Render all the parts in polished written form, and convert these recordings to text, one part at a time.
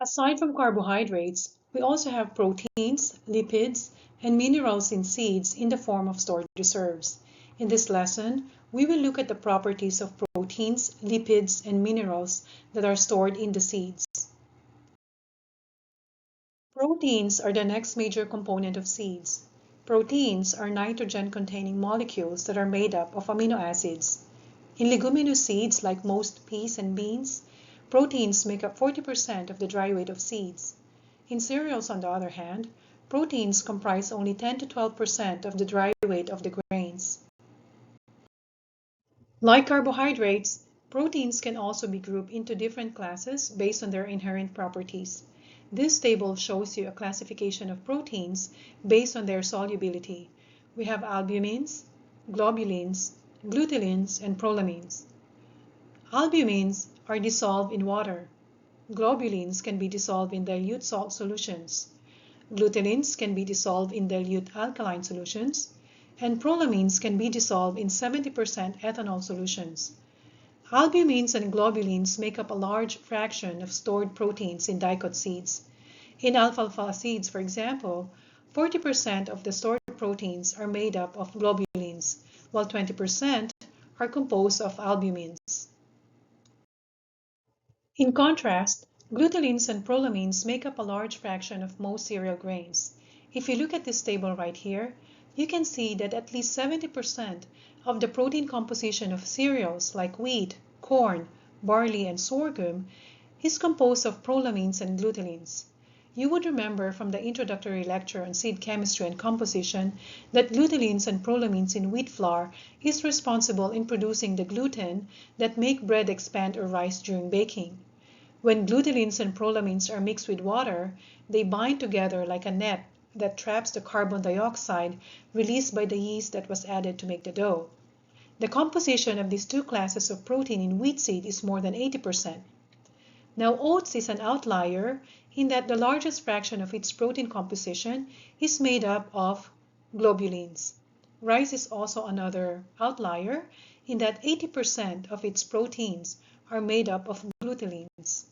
Aside from carbohydrates, we also have proteins, lipids, and minerals in seeds in the form of stored reserves. In this lesson, we will look at the properties of proteins, lipids, and minerals that are stored in the seeds. Proteins are the next major component of seeds. Proteins are nitrogen-containing molecules that are made up of amino acids. In leguminous seeds, like most peas and beans, proteins make up 40% of the dry weight of seeds. In cereals, on the other hand, proteins comprise only 10 to 12% of the dry weight of the grains. Like carbohydrates, proteins can also be grouped into different classes based on their inherent properties. This table shows you a classification of proteins based on their solubility. We have albumins, globulins, glutenins, and prolamins. Albumins are dissolved in water. Globulins can be dissolved in dilute salt solutions. Glutenins can be dissolved in dilute alkaline solutions. And prolamins can be dissolved in 70% ethanol solutions. Albumins and globulins make up a large fraction of stored proteins in dicot seeds. In alfalfa seeds, for example, 40% of the stored proteins are made up of globulins, while 20% are composed of albumins. In contrast, glutenins and prolamins make up a large fraction of most cereal grains. If you look at this table right here, you can see that at least 70% of the protein composition of cereals like wheat, corn, barley, and sorghum is composed of prolamins and glutenins. You would remember from the introductory lecture on seed chemistry and composition that glutenins and prolamins in wheat flour is responsible in producing the gluten that make bread expand or rise during baking. When glutenins and prolamins are mixed with water, they bind together like a net that traps the carbon dioxide released by the yeast that was added to make the dough. The composition of these two classes of protein in wheat seed is more than 80%. Now, oats is an outlier in that the largest fraction of its protein composition is made up of globulins. Rice is also another outlier in that 80% of its proteins are made up of glutenins.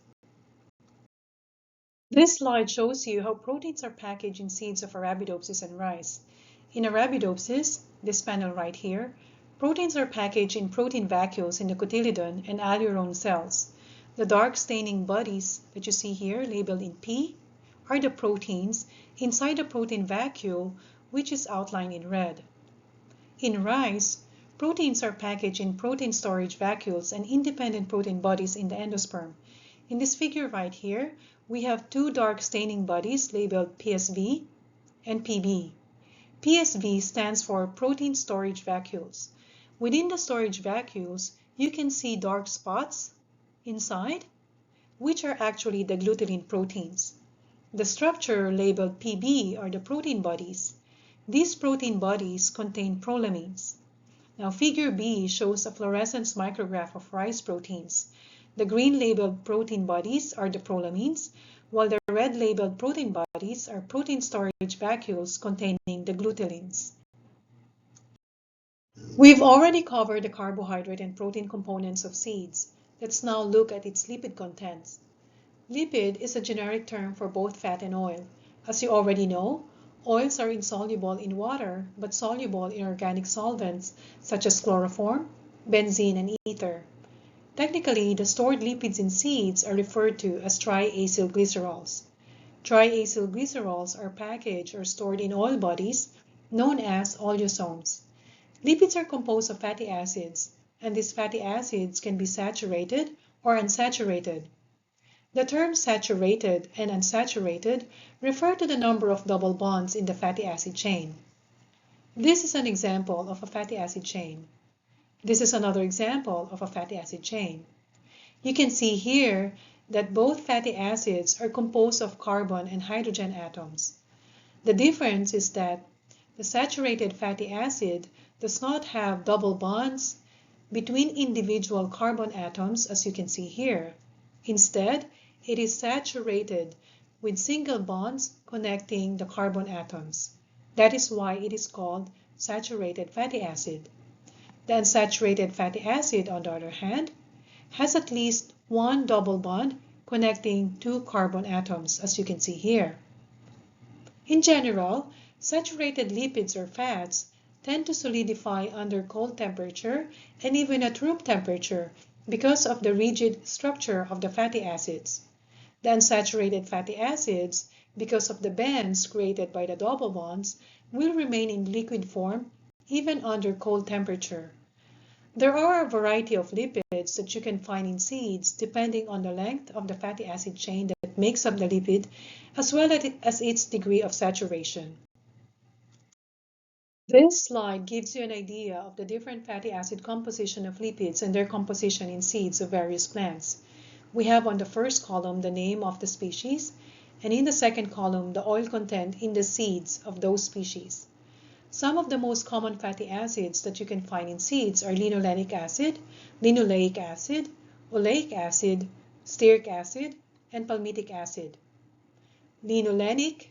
This slide shows you how proteins are packaged in seeds of Arabidopsis and rice. In Arabidopsis, this panel right here, proteins are packaged in protein vacuoles in the cotyledon and alurone cells. The dark staining bodies that you see here labeled in P are the proteins inside the protein vacuole, which is outlined in red. In rice, proteins are packaged in protein storage vacuoles and independent protein bodies in the endosperm. In this figure right here, we have two dark staining bodies labeled PSV and PB. PSV stands for protein storage vacuoles. Within the storage vacuoles, you can see dark spots inside, which are actually the glutenin proteins. The structure labeled PB are the protein bodies. These protein bodies contain prolamins. Now, figure B shows a fluorescence micrograph of rice proteins. The green labeled protein bodies are the prolamins, while the red labeled protein bodies are protein storage vacuoles containing the glutenins. We've already covered the carbohydrate and protein components of seeds. Let's now look at its lipid contents. Lipid is a generic term for both fat and oil. As you already know, oils are insoluble in water but soluble in organic solvents such as chloroform, benzene, and ether. Technically, the stored lipids in seeds are referred to as triacylglycerols. Triacylglycerols are packaged or stored in oil bodies known as oleosomes. Lipids are composed of fatty acids, and these fatty acids can be saturated or unsaturated. The terms saturated and unsaturated refer to the number of double bonds in the fatty acid chain. This is an example of a fatty acid chain. This is another example of a fatty acid chain. You can see here that both fatty acids are composed of carbon and hydrogen atoms. The difference is that the saturated fatty acid does not have double bonds between individual carbon atoms, as you can see here. Instead, it is saturated with single bonds connecting the carbon atoms. That is why it is called saturated fatty acid. The unsaturated fatty acid, on the other hand, has at least one double bond connecting two carbon atoms, as you can see here. In general, saturated lipids or fats tend to solidify under cold temperature and even at room temperature because of the rigid structure of the fatty acids. The unsaturated fatty acids, because of the bands created by the double bonds, will remain in liquid form even under cold temperature. There are a variety of lipids that you can find in seeds depending on the length of the fatty acid chain that makes up the lipid, as well as its degree of saturation. This slide gives you an idea of the different fatty acid composition of lipids and their composition in seeds of various plants. We have on the first column the name of the species, and in the second column the oil content in the seeds of those species. Some of the most common fatty acids that you can find in seeds are linolenic acid, linoleic acid, oleic acid, stearic acid, and palmitic acid. Linolenic,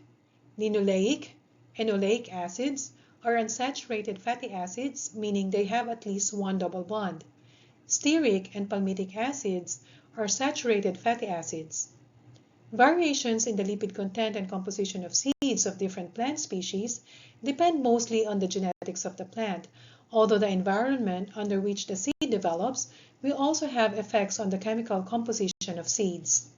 linoleic, and oleic acids are unsaturated fatty acids, meaning they have at least one double bond. Stearic and palmitic acids are saturated fatty acids. Variations in the lipid content and composition of seeds of different plant species depend mostly on the genetics of the plant, although the environment under which the seed develops will also have effects on the chemical composition of seeds.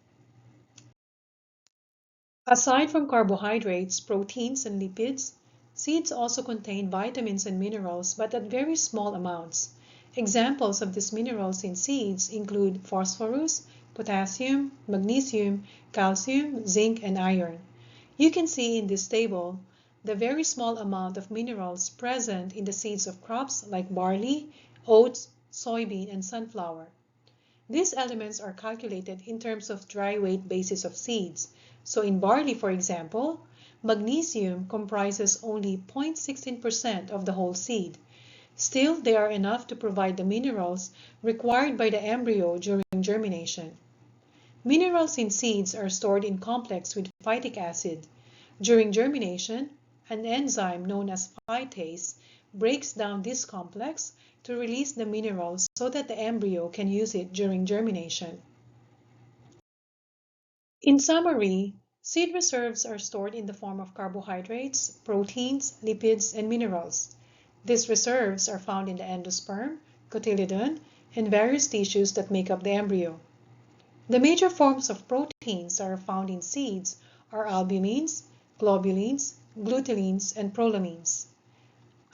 Aside from carbohydrates, proteins, and lipids, seeds also contain vitamins and minerals, but at very small amounts. Examples of these minerals in seeds include phosphorus, potassium, magnesium, calcium, zinc, and iron. You can see in this table the very small amount of minerals present in the seeds of crops like barley, oats, soybean, and sunflower. These elements are calculated in terms of dry weight basis of seeds. So in barley, for example, magnesium comprises only 0.16% of the whole seed. Still, they are enough to provide the minerals required by the embryo during germination. Minerals in seeds are stored in complex with phytic acid. During germination, an enzyme known as phytase breaks down this complex to release the minerals so that the embryo can use it during germination. In summary, seed reserves are stored in the form of carbohydrates, proteins, lipids, and minerals. These reserves are found in the endosperm, cotyledon, and various tissues that make up the embryo. The major forms of proteins that are found in seeds are albumins, globulins, glutelins, and prolamins.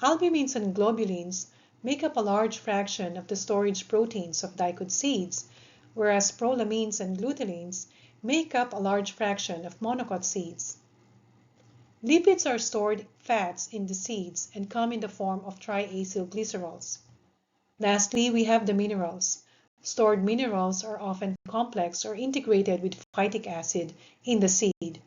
Albumins and globulins make up a large fraction of the storage proteins of dicot seeds, whereas prolamins and glutelins make up a large fraction of monocot seeds. Lipids are stored fats in the seeds and come in the form of triacylglycerols. Lastly, we have the minerals. Stored minerals are often complex or integrated with phytic acid in the seed.